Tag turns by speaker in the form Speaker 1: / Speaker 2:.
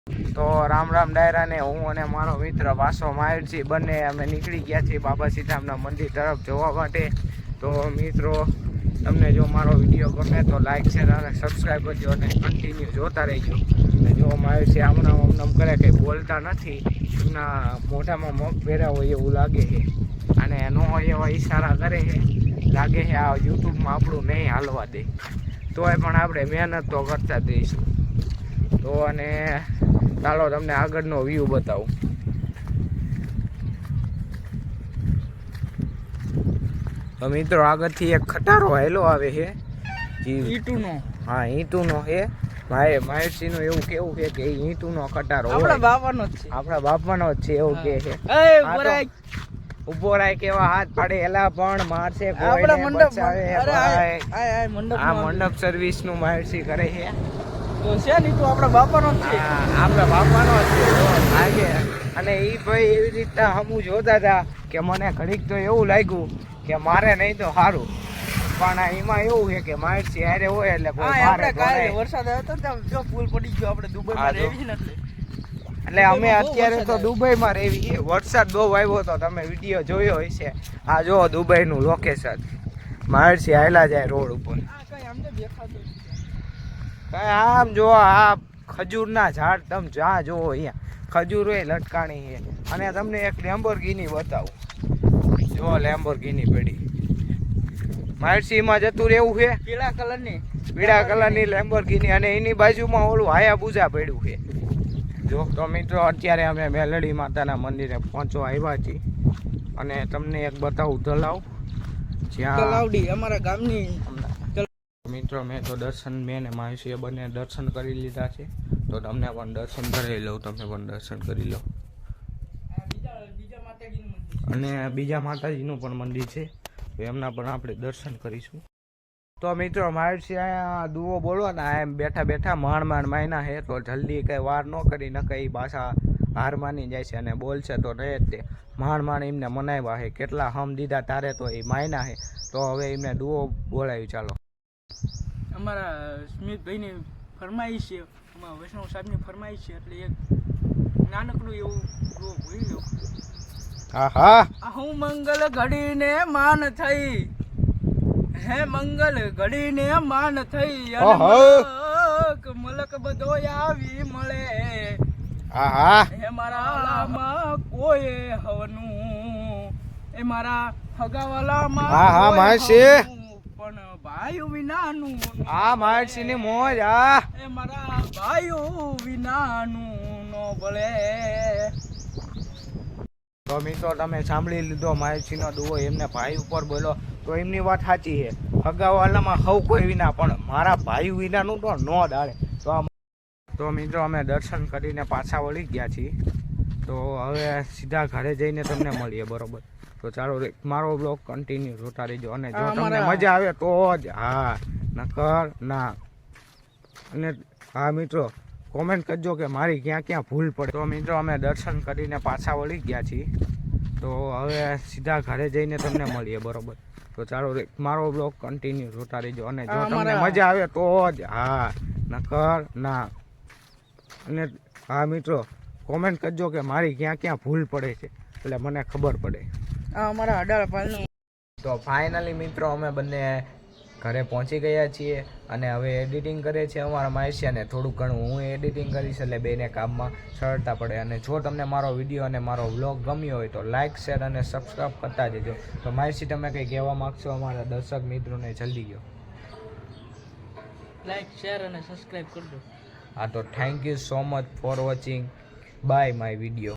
Speaker 1: તો રામ રામ ડાયરા ને હું અને મારો મિત્ર વાસો માહિરસિંહ બંને અમે નીકળી ગયા છીએ બાબા સીતારામના મંદિર તરફ જવા માટે. તો મિત્રો તમને જો મારો વિડીયો ગમે તો લાઈક શેર અને સબસ્ક્રાઈબ કરજો અને કન્ટિન્યુ જોતા રહેજો. અને જો માહિરસિંહ આમનામ કરે કંઈ બોલતા નથી, એમના મોઢામાં મગ પહેર્યા હોય એવું લાગે છે અને નો એવા ઈશારા કરે છે, લાગે છે આ યુટ્યુબમાં આપણું નહીં હાલવા દે. તોય પણ આપણે મહેનત તો કરતા દઈશું. તો અને ચાલો તમને આગળનો વ્યૂ બતાવું. તો મિત્રો આગળથી એક ખટારો હાલો આવે છે ઈંટુનો. હા, ઈંટુનો છે. માહિરસિંહનું એવું કેવું છે કે ઈંટુનો ખટારો આપણા બાપાનો જ છે, આપણા બાપાનો જ છે એવું કહે છે. ઉભો રાય કેવા હાથ પાડે એલા પણ મારશે આ મંડપ સર્વિસ નું માહિરસિંહ કરે છે. તો છે નહીં તો આપણા બાપાનો જ છે, આપણા બાપાનો જ છે લાગે. અને એ ભાઈ એવી રીતના હમું જોતા હતા કે મને ઘડીક તો એવું લાગ્યું કે મારે નહીં તો સારું, પણ એમાં એવું છે કે માહિરસિંહ હારે હોય એટલે વરસાદ આવ્યો તો પુલ પડી ગયો આપણે દુબઈમાં રહેવી ને એટલે અમે અત્યારે તો દુબઈમાં રહેવી. વરસાદ બહુ આવ્યો હતો, તમે વિડીયો જોયો હશે. આ જો દુબઈનું લોકેશન, માહિરસિંહ હાલ્યા જાય રોડ ઉપર. કઈ આમ જો આ ખજૂરના ઝાડ તમે જ્યાં જોવો અહીંયા ખજૂર એ લટકાણી છે. અને તમને એક લેમ્બોર્ગિની બતાવું, જો લેમ્બોર્ગિની પડી માહિરસિંહમાં જતું રહેવું છે, પીળા કલરની લેમ્બોર્ગિની. અને એની બાજુમાં ઓલું હાયાબુઝા પડ્યું છે. જો તો મિત્રો અત્યારે અમે મેલડી માતાના મંદિરે પહોંચવા આવ્યા છીએ અને તમને એક બતાવું તલાવ, જ્યાં અમારા ગામની મિત્રો મેં તો દર્શન મેં ને માહિરસિંહે બંને દર્શન કરી લીધા છે. તો તમને પણ દર્શન કરાવી લઉં, તમે પણ દર્શન કરી લો. અને બીજા માતાજીનું પણ મંદિર છે, તો એમના પણ આપણે દર્શન કરીશું. તો મિત્રો માહિરસિંહ અહીંયા દુઓ બોલો ને એમ બેઠા બેઠા માંડ માયના છે. તો જલ્દી કંઈ વાર ન કરી ન કંઈ પાછા હાર માની જાય છે અને બોલશે તો રહે જ તે. માંડ એમને મનાવ્યા છે, કેટલા હમ દીધા તારે તો એ માયના છે. તો હવે એમને દુઓ બોલાવી. ચાલો
Speaker 2: અમારા સ્મિતભાઈની ફરમાઈશ છે, અમારા વૈષ્ણવ સાહેબની ફરમાઈશ છે, એટલે એક નાનકડું એવું દુઓ બોલી લો. હું મંગલ ઘડીને માન થઈ, હે મંગલ ઘડીને માન થઈ, મલક બધો આવી મળે. હે મારા કોઈ હવનું, એ મારા હગાવાલામાં પણ ભાઈ વિનાનું.
Speaker 1: માહિરસિંહ ની મોજ.
Speaker 2: એ મારા ભાઈ વિનાનું નો ભળે.
Speaker 1: તો મિત્રો તમે સાંભળી લીધો માહિરસિંહ નો દુઓ, એમને ભાઈ ઉપર બોલો. તો એમની વાત સાચી છે, હગાવાલામાં હવ કોઈ વિના પણ મારા ભાઈ વિનાનું તો નો દાડે. તો મિત્રો અમે દર્શન કરીને પાછા વળી ગયા છીએ. તો હવે સીધા ઘરે જઈને તમને મળીએ, બરોબર? તો ચાલો મારો બ્લોગ કન્ટિન્યુ જોતા રહેજો. અને જો તમને મજા આવે તો જ, હા નકર ના. અને હા મિત્રો કોમેન્ટ કરજો કે મારી ક્યાં ક્યાં ભૂલ પડે. તો મિત્રો અમે દર્શન કરીને પાછા વળી ગયા છીએ. તો હવે સીધા ઘરે જઈને તમને મળીએ, બરોબર? તો ચાલો મારો બ્લોગ કન્ટિન્યુ જોતા રહેજો. અને જો તમને મજા આવે તો જ, હા નકર ના. અને હા મિત્રો કોમેન્ટ કરજો કે મારી ક્યાં ક્યાં ભૂલ પડે છે, એટલે મને ખબર પડે.
Speaker 2: અમારા અડાળપાલનું.
Speaker 1: તો ફાઇનલી મિત્રો અમે બંને ઘરે પહોંચી ગયા છીએ અને હવે એડિટિંગ કરે છે અમારા માહિરસિંહ, અને થોડુંક ઘણું હું એડિટિંગ કરીશ એટલે બેને કામમાં સરળતા પડે. અને જો તમને મારો વિડીયો અને મારો વ્લોગ ગમ્યો હોય તો લાઇક શેર અને સબસ્ક્રાઈબ કરતા જજો. તો માહિરસિંહ તમે કંઈ કહેવા માગશો અમારા દર્શક મિત્રોને? જલ્દી ગયો.
Speaker 2: લાઇક શેર અને સબસ્ક્રાઈબ કરજો.
Speaker 1: હા, તો thank you so much for watching. Bye my video.